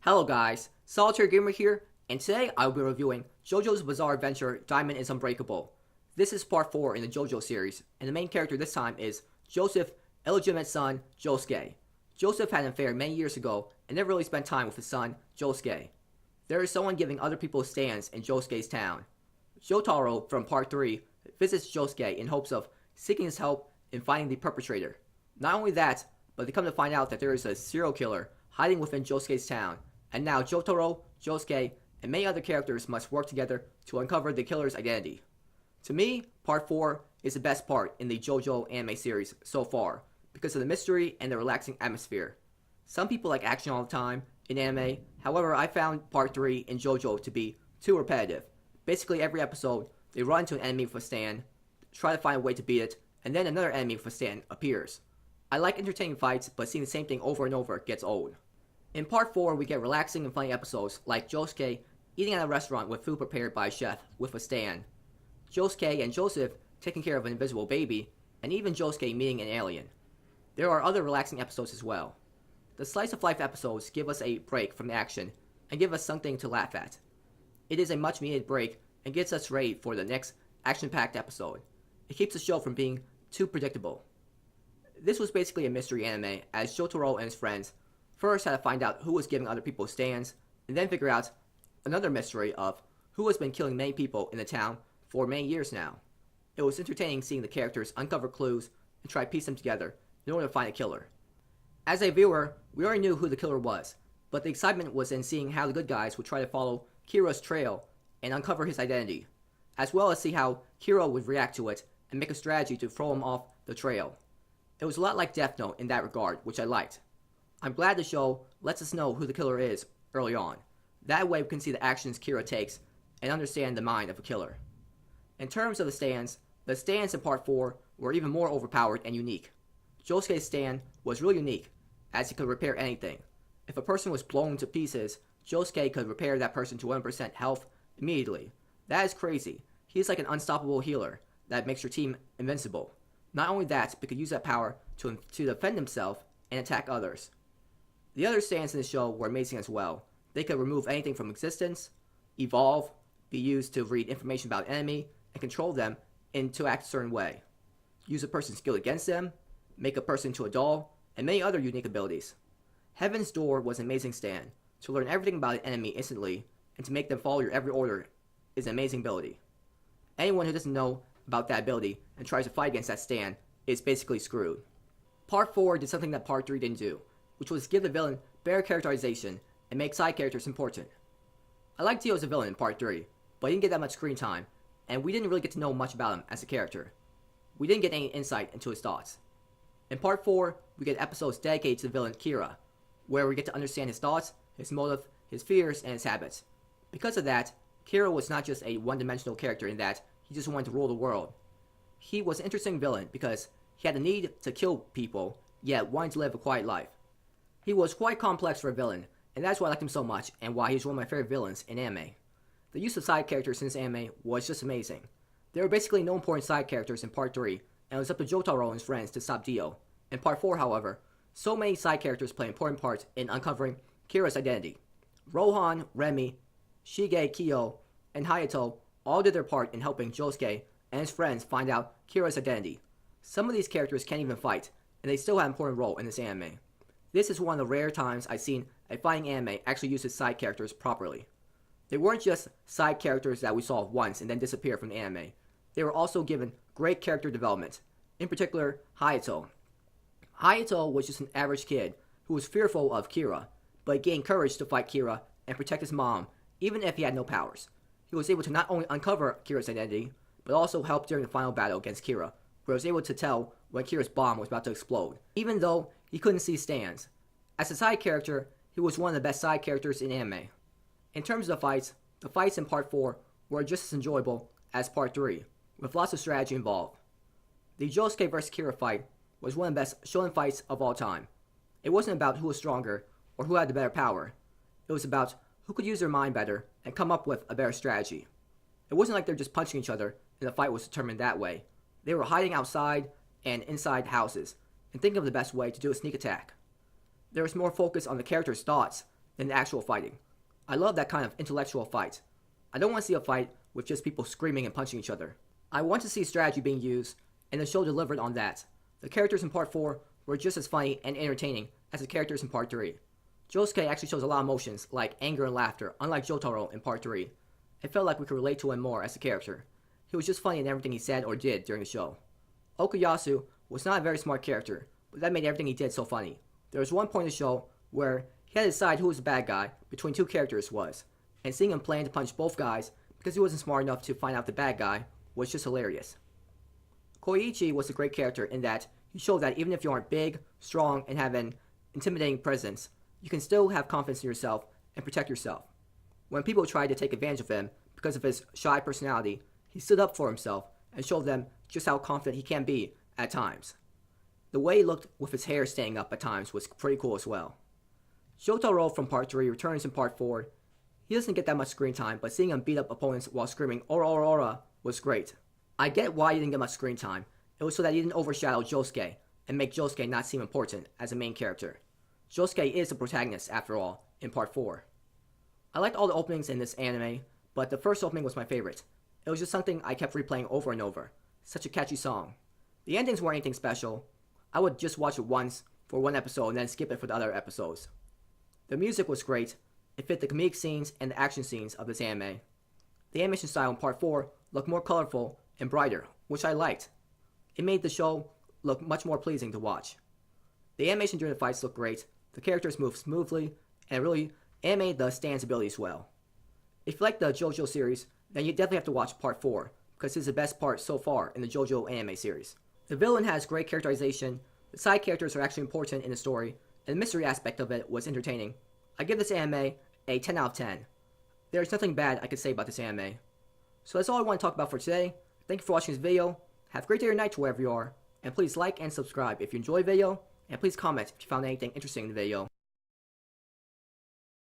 Hello guys, Solitaire Gamer here, and today I will be reviewing JoJo's Bizarre Adventure Diamond is Unbreakable. This is part 4 in the JoJo series, and the main character this time is Joseph's illegitimate son, Josuke. Joseph had an affair many years ago and never really spent time with his son, Josuke. There is someone giving other people stands in Josuke's town. Jotaro from part 3 visits Josuke in hopes of seeking his help in finding the perpetrator. Not only that, but they come to find out that there is a serial killer hiding within Josuke's town, and now Jotaro, Josuke, and many other characters must work together to uncover the killer's identity. To me, part 4 is the best part in the JoJo anime series so far, because of the mystery and the relaxing atmosphere. Some people like action all the time in anime, however I found part 3 in JoJo to be too repetitive. Basically every episode, they run into an enemy with a stand, try to find a way to beat it, and then another enemy with a stand appears. I like entertaining fights, but seeing the same thing over and over gets old. In part 4, we get relaxing and funny episodes like Josuke eating at a restaurant with food prepared by a chef with a stand, Josuke and Joseph taking care of an invisible baby, and even Josuke meeting an alien. There are other relaxing episodes as well. The slice of life episodes give us a break from the action and give us something to laugh at. It is a much needed break and gets us ready for the next action-packed episode. It keeps the show from being too predictable. This was basically a mystery anime, as Jotaro and his friends first had to find out who was giving other people stands, and then figure out another mystery of who has been killing many people in the town for many years now. It was entertaining seeing the characters uncover clues and try to piece them together in order to find a killer. As a viewer, we already knew who the killer was, but the excitement was in seeing how the good guys would try to follow Kira's trail and uncover his identity, as well as see how Kira would react to it and make a strategy to throw him off the trail. It was a lot like Death Note in that regard, which I liked. I'm glad the show lets us know who the killer is early on. That way we can see the actions Kira takes and understand the mind of a killer. In terms of the stands in part 4 were even more overpowered and unique. Josuke's stand was really unique, as he could repair anything. If a person was blown to pieces, Josuke could repair that person to 100% health immediately. That is crazy. He's like an unstoppable healer that makes your team invincible. Not only that, but could use that power to defend himself and attack others. The other stands in the show were amazing as well. They could remove anything from existence, evolve, be used to read information about an enemy, and control them to act a certain way. Use a person's skill against them, make a person into a doll, and many other unique abilities. Heaven's Door was an amazing stand. To learn everything about an enemy instantly, and to make them follow your every order is an amazing ability. Anyone who doesn't know about that ability and tries to fight against that stand is basically screwed. Part 4 did something that Part 3 didn't do, which was give the villain better characterization and make side characters important. I liked Dio as a villain in Part 3, but he didn't get that much screen time, and we didn't really get to know much about him as a character. We didn't get any insight into his thoughts. In Part 4, we get episodes dedicated to the villain Kira, where we get to understand his thoughts, his motive, his fears, and his habits. Because of that, Kira was not just a one-dimensional character in that he just wanted to rule the world. He was an interesting villain because he had the need to kill people, yet wanted to live a quiet life. He was quite complex for a villain, and that's why I liked him so much, and why he's one of my favorite villains in anime. The use of side characters in this anime was just amazing. There were basically no important side characters in Part 3, and it was up to Jotaro and his friends to stop Dio. In Part 4, however, so many side characters play important parts in uncovering Kira's identity. Rohan, Remy, Shige, Kyo, and Hayato all did their part in helping Josuke and his friends find out Kira's identity. Some of these characters can't even fight, and they still have an important role in this anime. This is one of the rare times I've seen a fighting anime actually use its side characters properly. They weren't just side characters that we saw once and then disappear from the anime. They were also given great character development, in particular Hayato. Hayato was just an average kid who was fearful of Kira, but gained courage to fight Kira and protect his mom, even if he had no powers. He was able to not only uncover Kira's identity, but also help during the final battle against Kira, where he was able to tell when Kira's bomb was about to explode, even though he couldn't see stands. As a side character, he was one of the best side characters in anime. In terms of the fights in Part 4 were just as enjoyable as Part 3, with lots of strategy involved. The Josuke vs Kira fight was one of the best shonen fights of all time. It wasn't about who was stronger or who had the better power. It was about who could use their mind better and come up with a better strategy. It wasn't like they're just punching each other and the fight was determined that way. They were hiding outside and inside houses and thinking of the best way to do a sneak attack. There was more focus on the characters' thoughts than the actual fighting. I love that kind of intellectual fight. I don't want to see a fight with just people screaming and punching each other. I want to see strategy being used, and the show delivered on that. The characters in Part 4 were just as funny and entertaining as the characters in Part 3. Josuke actually shows a lot of emotions, like anger and laughter, unlike Jotaro in Part 3. It felt like we could relate to him more as a character. He was just funny in everything he said or did during the show. Okuyasu was not a very smart character, but that made everything he did so funny. There was one point in the show where he had to decide who was the bad guy between two characters was, and seeing him plan to punch both guys because he wasn't smart enough to find out the bad guy was just hilarious. Koichi was a great character in that he showed that even if you aren't big, strong, and have an intimidating presence, you can still have confidence in yourself and protect yourself. When people tried to take advantage of him because of his shy personality, he stood up for himself and showed them just how confident he can be at times. The way he looked with his hair standing up at times was pretty cool as well. Jotaro from Part 3 returns in Part 4. He doesn't get that much screen time, but seeing him beat up opponents while screaming "Ora Ora Ora" was great. I get why he didn't get much screen time. It was so that he didn't overshadow Josuke and make Josuke not seem important as a main character. Josuke is the protagonist, after all, in Part 4. I liked all the openings in this anime, but the first opening was my favorite. It was just something I kept replaying over and over. Such a catchy song. The endings weren't anything special. I would just watch it once for one episode and then skip it for the other episodes. The music was great. It fit the comedic scenes and the action scenes of this anime. The animation style in Part 4 looked more colorful and brighter, which I liked. It made the show look much more pleasing to watch. The animation during the fights looked great, the characters moved smoothly, and it really animated the Stan's abilities well. If you like the JoJo series, then you definitely have to watch Part 4, because it's the best part so far in the JoJo anime series. The villain has great characterization, the side characters are actually important in the story, and the mystery aspect of it was entertaining. I give this anime a 10 out of 10. There's nothing bad I could say about this anime. So that's all I want to talk about for today. Thank you for watching this video. Have a great day or night wherever you are. And please like and subscribe if you enjoyed the video. And please comment if you found anything interesting in the video.